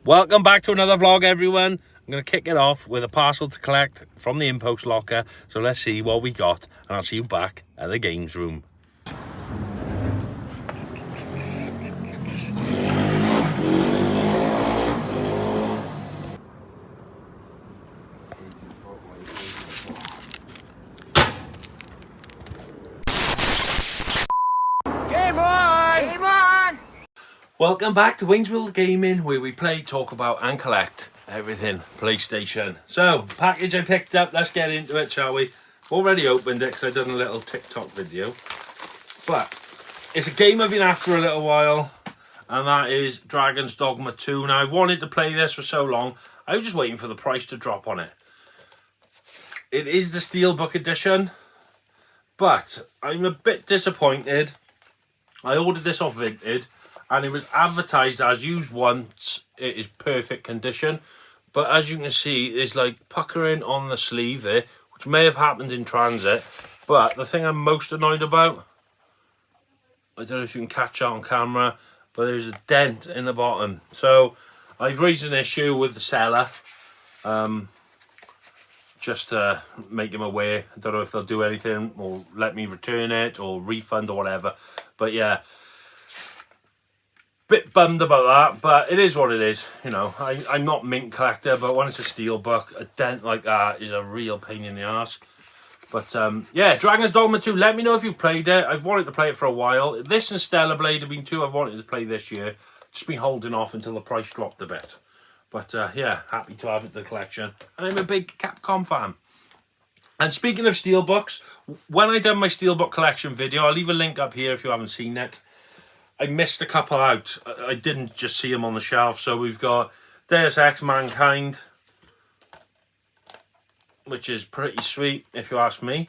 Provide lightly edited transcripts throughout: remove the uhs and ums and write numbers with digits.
Welcome back to another vlog, everyone. I'm going to kick it off with a parcel to collect from the impost locker. So let's see what we got, and I'll see you back at the games room. Game on! Game on! Welcome back to wayneswogaming, where we play, talk about and collect everything PlayStation. So, package I picked up, let's get into it, shall we? Already opened it because I've done a little TikTok video. But it's a game I've been after a little while, and that is Dragon's Dogma 2. Now, I've wanted to play this for so long, I was just waiting for the price to drop on it. It is the Steelbook edition, but I'm a bit disappointed. I ordered this off Vinted, and it was advertised as used once, it is perfect condition. But as you can see, there's like puckering on the sleeve there, which may have happened in transit. But the thing I'm most annoyed about, I don't know if you can catch that on camera, but there's a dent in the bottom. So I've raised an issue with the seller, just to make him aware. I don't know if they'll do anything or let me return it or refund or whatever. But yeah, bit bummed about that, but it is what it is. You know, I'm not mint collector, but when it's a steelbook, a dent like that is a real pain in the arse. But yeah, Dragon's Dogma 2, let me know if you've played it. I've wanted to play it for a while. This and Stellar Blade have been two I've wanted to play this year. Just been holding off until the price dropped a bit. But yeah, happy to have it in the collection. And I'm a big Capcom fan. And speaking of steelbooks, when I done my steelbook collection video, I'll leave a link up here if you haven't seen it. I missed a couple out. I didn't just see them on the shelf. So we've got Deus Ex Mankind, which is pretty sweet if you ask me.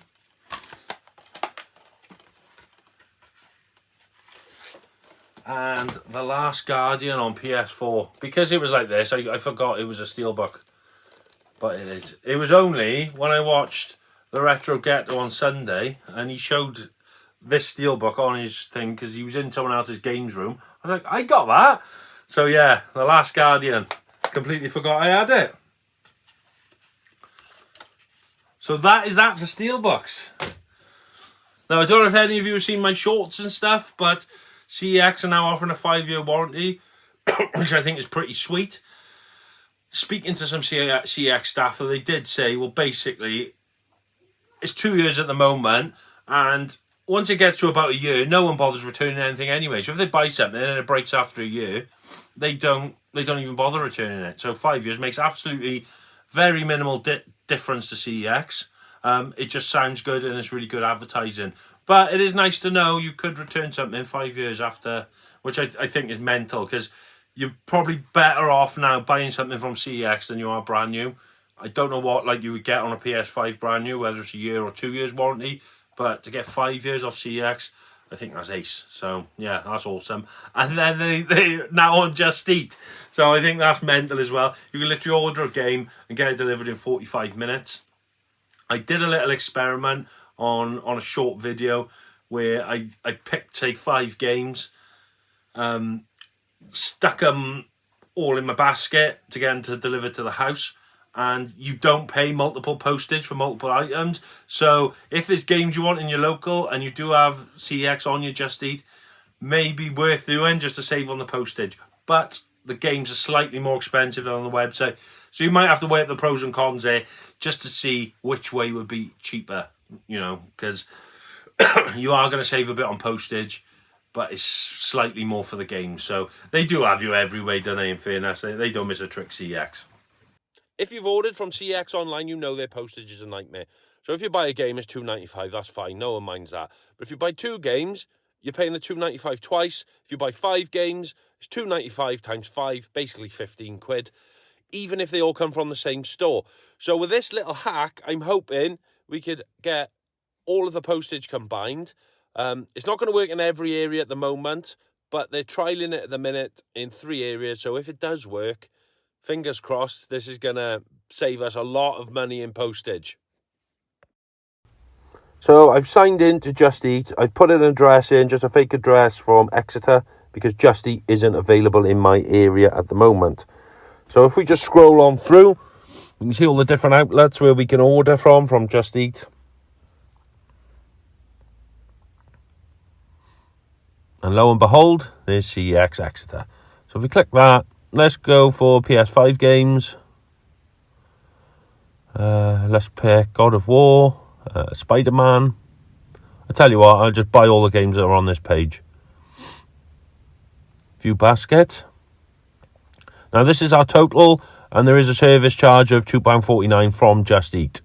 And The Last Guardian on PS4. Because it was like this, I forgot it was a steelbook. But it is. It was only when I watched the Retro Ghetto on Sunday, and he showed this steelbook on his thing because he was in someone else's games room. I was like, I got that. So yeah, The Last Guardian. Completely forgot I had it. So that is that for steelbooks. Now, I don't know if any of you have seen my shorts and stuff, but CEX are now offering a 5-year warranty, which I think is pretty sweet. Speaking to some CEX staff, they did say, well, basically, it's 2 years at the moment, and once it gets to about a year, no one bothers returning anything anyway. So if they buy something and it breaks after a year, they don't even bother returning it. So 5 years makes absolutely very minimal difference to CEX. It just sounds good and it's really good advertising. But it is nice to know you could return something 5 years after, which I think is mental, because you're probably better off now buying something from CEX than you are brand new. I don't know what like you would get on a PS5 brand new, whether it's a year or 2 years warranty, but to get 5 years off CEX, I think that's ace. So yeah, that's awesome. And then they now on Just Eat, so I think that's mental as well. You can literally order a game and get it delivered in 45 minutes. I did a little experiment on a short video where I picked, say, 5 games, stuck them all in my basket to get them to deliver to the house, and you don't pay multiple postage for multiple items. So if there's games you want in your local and you do have CEX on your Just Eat, maybe worth doing just to save on the postage. But the games are slightly more expensive than on the website, so you might have to weigh up the pros and cons there just to see which way would be cheaper, you know, because you are going to save a bit on postage, but it's slightly more for the game. So they do have you every way, don't they, in fairness? They don't miss a trick, CEX. If you've ordered from CEX online, you know their postage is a nightmare. So if you buy a game, it's $2.95, that's fine, no one minds that. But if you buy 2 games, you're paying the $2.95 twice. If you buy 5 games, it's $2.95 times 5, basically 15 quid, even if they all come from the same store. So with this little hack, I'm hoping we could get all of the postage combined. It's not going to work in every area at the moment, but they're trialing it at the minute in 3 areas. So if it does work, fingers crossed, this is going to save us a lot of money in postage. So I've signed in to Just Eat. I've put an address in, just a fake address from Exeter, because Just Eat isn't available in my area at the moment. So if we just scroll on through, we can see all the different outlets where we can order from Just Eat. And lo and behold, there's CEX Exeter. So if we click that, let's go for PS5 games. Let's pick God of War, Spider-Man. I tell you what, I'll just buy all the games that are on this page. View basket. Now this is our total, and there is a service charge of £2.49 from Just Eat.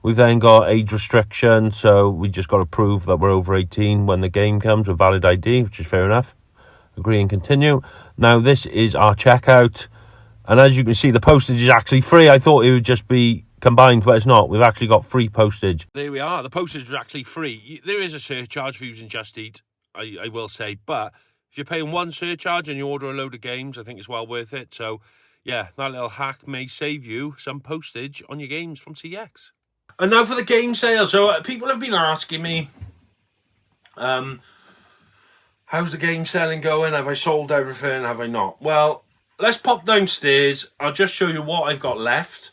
We've then got age restriction, so we just got to prove that we're over 18 when the game comes with valid ID, which is fair enough. Agree and continue. Now this is our checkout, and as you can see, the postage is actually free. I thought it would just be combined, but it's not. We've actually got free postage. There we are. The postage is actually free. There is a surcharge for using Just Eat, I will say, but if you're paying one surcharge and you order a load of games, I think it's well worth it. So yeah, that little hack may save you some postage on your games from CX. And now for the game sale. So people have been asking me, how's the game selling going? Have I sold everything? Have I not? Well, let's pop downstairs. I'll just show you what I've got left,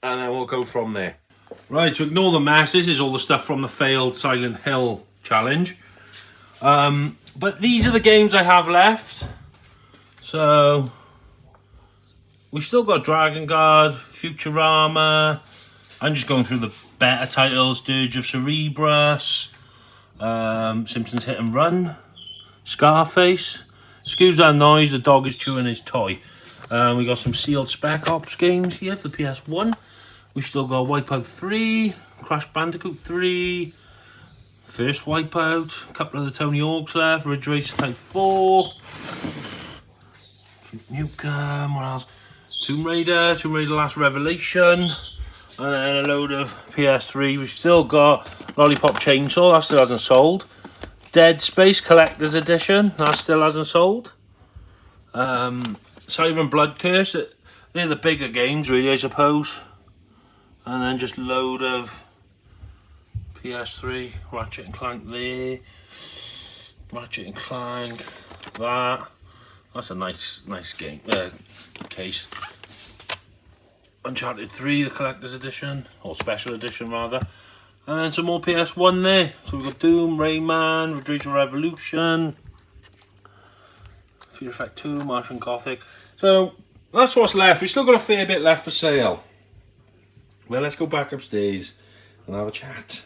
and then we'll go from there. Right, so ignore the mess. This is all the stuff from the failed Silent Hill challenge. But these are the games I have left. So we've still got Dragon Guard, Futurama. I'm just going through the better titles. Dirge of Cerberus, Simpsons Hit and Run, Scarface. Excuse that noise, the dog is chewing his toy. We got some sealed Spec Ops games here for the PS1. We've still got Wipeout 3, Crash Bandicoot 3, First Wipeout, a couple of the Tony Hawk's left, Ridge Racer Type 4, Nukem, what else? Tomb Raider Last Revelation, and then a load of PS3. We've still got Lollipop Chainsaw, that still hasn't sold. Dead Space Collector's Edition, that still hasn't sold. Siren Blood Curse, they're the bigger games really, I suppose. And then just a load of PS3, Ratchet and Clank there, Ratchet and Clank, that's a nice game, case. Uncharted 3, the Collector's Edition, or Special Edition rather. And then some more PS1 there. So we've got Doom, Rayman, Ridge Racer Revolution, Fear Effect 2, Martian Gothic. So that's what's left. We've still got a fair bit left for sale. Well, let's go back upstairs and have a chat.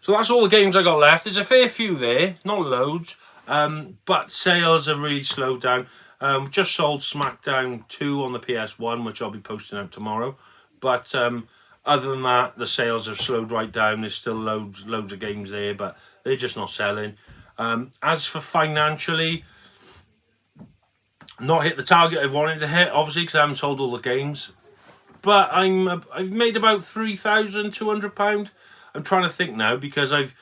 So that's all the games I got left. There's a fair few there, not loads, but sales have really slowed down. Just sold SmackDown 2 on the PS1, which I'll be posting out tomorrow. But other than that, the sales have slowed right down. There's still loads of games there, but they're just not selling. As for financially, not hit the target I wanted to hit, obviously, because I haven't sold all the games. But I've made about £3,200. I'm trying to think now, because I've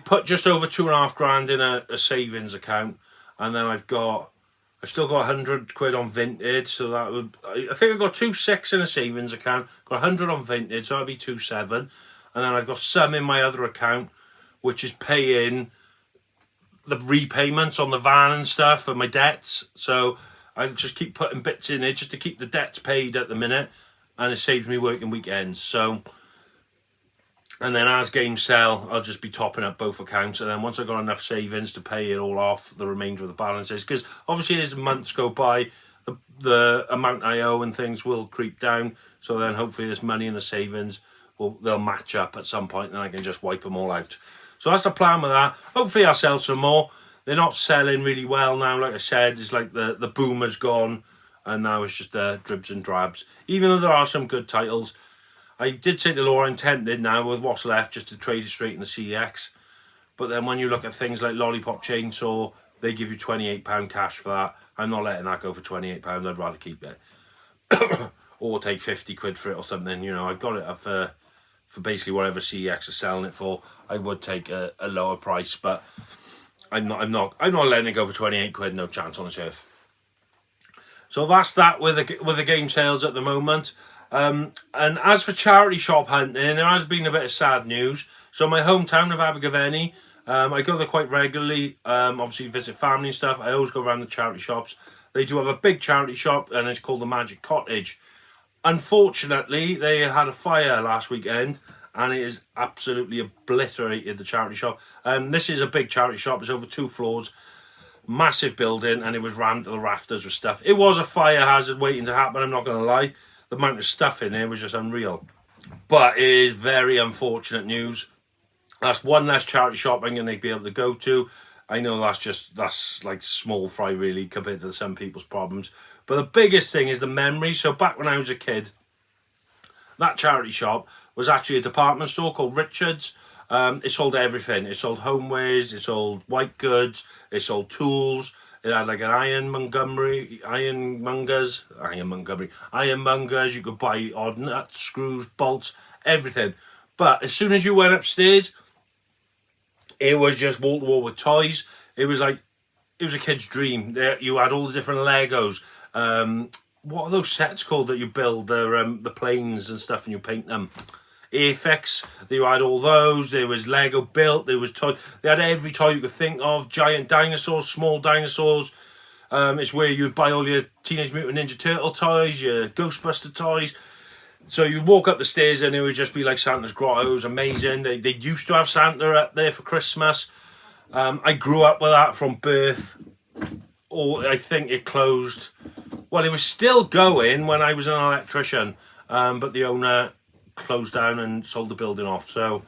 put just over £2,500 in a savings account, and then I've still got 100 quid on Vinted, so that would, I think I've got 2,600 in a savings account, got 100 on Vinted, so that'd be 2,700, and then I've got some in my other account, which is paying the repayments on the van and stuff and my debts. So I just keep putting bits in there just to keep the debts paid at the minute, and it saves me working weekends. So, and then as games sell, I'll just be topping up both accounts, and then once I've got enough savings to pay it all off, the remainder of the balances, because obviously as months go by, the amount I owe and things will creep down. So then hopefully this money and the savings they'll match up at some point, and I can just wipe them all out. So that's the plan with that. Hopefully I'll sell some more. They're not selling really well now. Like I said, it's like the boom has gone, and now it's just dribs and drabs. Even though there are some good titles, I did say to Laura, I'm tempted now with what's left just to trade it straight in the CX. But then when you look at things like Lollipop Chainsaw, they give you £28 cash for that. I'm not letting that go for £28. I'd rather keep it. Or take 50 quid for it or something. You know, I've got it up for basically whatever CX is selling it for. I would take a lower price, but I'm not letting it go for 28 quid. No chance on this earth. So that's that with the game sales at the moment. And as for charity shop hunting, there has been a bit of sad news. So my hometown of Abergavenny, I go there quite regularly. Obviously visit family and stuff. I always go around the charity shops. they do have a big charity shop, and it's called the Magic Cottage. Unfortunately, they had a fire last weekend, and it has absolutely obliterated the charity shop. This is a big charity shop. It's over 2 floors, massive building, and it was rammed to the rafters with stuff. It was a fire hazard waiting to happen, I'm not going to lie. The amount of stuff in there was just unreal. But it is very unfortunate news. That's one less charity shop I'm going to be able to go to. I know that's like small fry really compared to some people's problems. But the biggest thing is the memory. So back when I was a kid, that charity shop was actually a department store called Richard's. It sold everything. It sold homewares, it sold white goods, it sold tools. It had like an ironmongers. You could buy odd nuts, screws, bolts, everything. But as soon as you went upstairs, it was just wall to wall with toys. It was a kid's dream. There you had all the different Legos. What are those sets called that you build the planes and stuff and you paint them? Airfix. You had all those. There was Lego built. There was toy. They had every toy you could think of. Giant dinosaurs, small dinosaurs. It's where you'd buy all your Teenage Mutant Ninja Turtle toys, your Ghostbuster toys. So you walk up the stairs and it would just be like Santa's grotto. It was amazing. They used to have Santa up there for Christmas. I grew up with that from birth. Or I think it closed. Well, it was still going when I was an electrician, but the owner closed down and sold the building off. So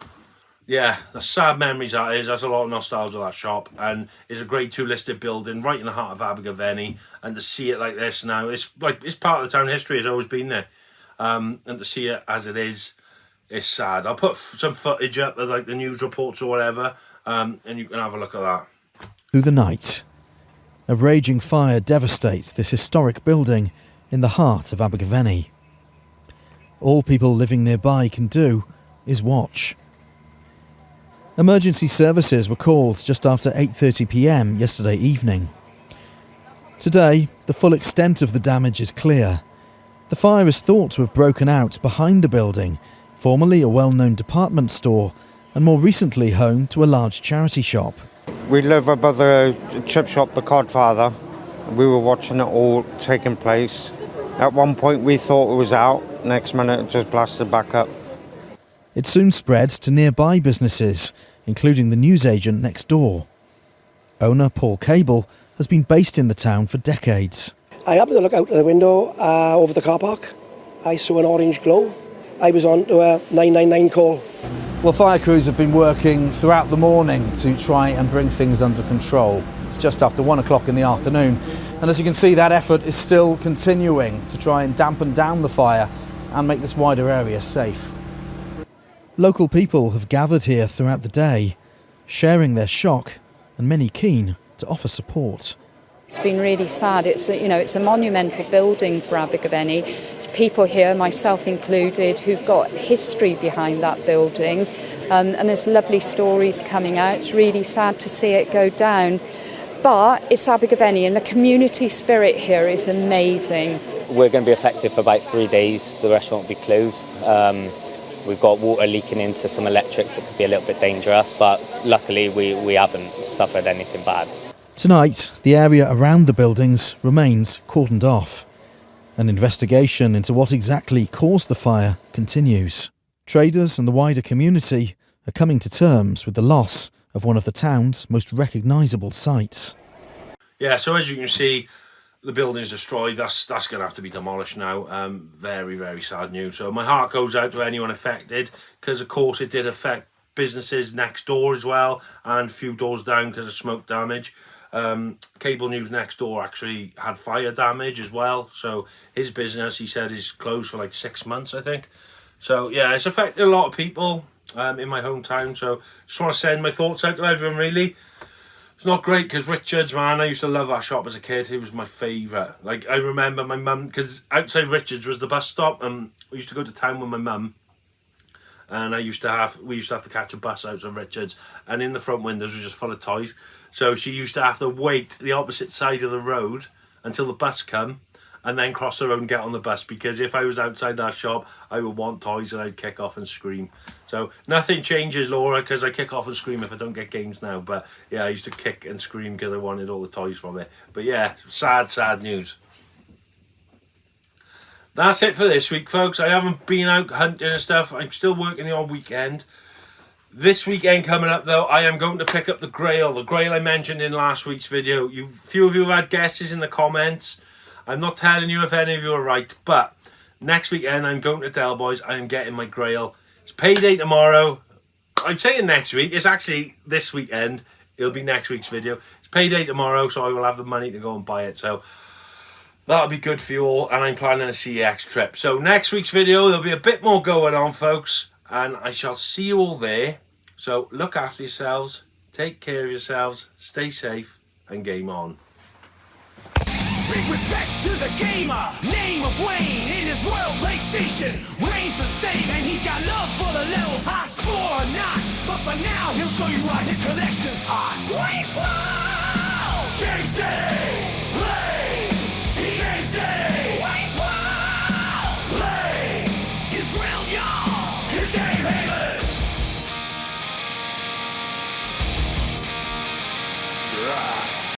yeah, the sad memories that is. That's a lot of nostalgia, that shop, and it's a grade 2 listed building right in the heart of Abergavenny. And to see it like this now, it's part of the town history. It's always been there. And to see it as it is sad. I'll put some footage up of like the news reports or whatever, and you can have a look at that. Through the night, a raging fire devastates this historic building in the heart of Abergavenny. All people living nearby can do is watch. Emergency services were called just after 8:30 p.m. yesterday evening. Today, the full extent of the damage is clear. The fire is thought to have broken out behind the building, formerly a well-known department store, and more recently home to a large charity shop. We live above the chip shop, the Codfather. We were watching it all taking place. At one point we thought it was out, next minute it just blasted back up. It soon spread to nearby businesses, including the newsagent next door. Owner Paul Cable has been based in the town for decades. I happened to look out the window over the car park. I saw an orange glow. I was on to a 999 call. Well, fire crews have been working throughout the morning to try and bring things under control. It's just after 1 o'clock in the afternoon, and as you can see, that effort is still continuing to try and dampen down the fire and make this wider area safe. Local people have gathered here throughout the day, sharing their shock and many keen to offer support. It's been really sad. It's a monumental building for Abergavenny. It's people here, myself included, who've got history behind that building, and there's lovely stories coming out. It's really sad to see it go down, but it's Abergavenny and the community spirit here is amazing. We're going to be affected for about 3 days. The restaurant will be closed. We've got water leaking into some electrics that could be a little bit dangerous, but luckily we haven't suffered anything bad. Tonight, the area around the buildings remains cordoned off. An investigation into what exactly caused the fire continues. Traders and the wider community are coming to terms with the loss of one of the town's most recognisable sites. Yeah, so as you can see, the building's destroyed. That's going to have to be demolished now. Very, very sad news. So my heart goes out to anyone affected, because of course it did affect businesses next door as well, and a few doors down because of smoke damage. Cable News next door actually had fire damage as well, so his business, he said, is closed for like 6 months, I think. So yeah, it's affected a lot of people in my hometown, so just want to send my thoughts out to everyone really. It's not great because Richard's, man, I used to love that shop as a kid. It was my favourite. Like, I remember my mum, because outside Richard's was the bus stop, and we used to go to town with my mum, and we used to have to catch a bus out of Richard's, and in the front windows were just full of toys. So she used to have to wait the opposite side of the road until the bus come, and then cross the road and get on the bus, because if I was outside that shop, I would want toys and I'd kick off and scream. So nothing changes, Laura, because I kick off and scream if I don't get games now. But yeah, I used to kick and scream because I wanted all the toys from it. But yeah, sad news. That's it for this week, folks. I haven't been out hunting and stuff. I'm still working the odd weekend. This weekend coming up, though, I am going to pick up the Grail. The Grail I mentioned in last week's video. Few of you have had guesses in the comments. I'm not telling you if any of you are right, but next weekend I'm going to Del Boys. I am getting my Grail. It's payday tomorrow. I'm saying next week. It's actually this weekend. It'll be next week's video. It's payday tomorrow, so I will have the money to go and buy it. So that'll be good for you all, and I'm planning a CEX trip. So next week's video, there'll be a bit more going on, folks, and I shall see you all there. So look after yourselves, take care of yourselves, stay safe, and game on. Big respect to the gamer, name of Wayne in his royal PlayStation. Wayne's the same and he's got love for the levels, high score or not. But for now, he'll show you why his collection's hot. Wayne's World! Game stay, play, he game stay. Wayne's World! Play, his realm, y'all, his game haven.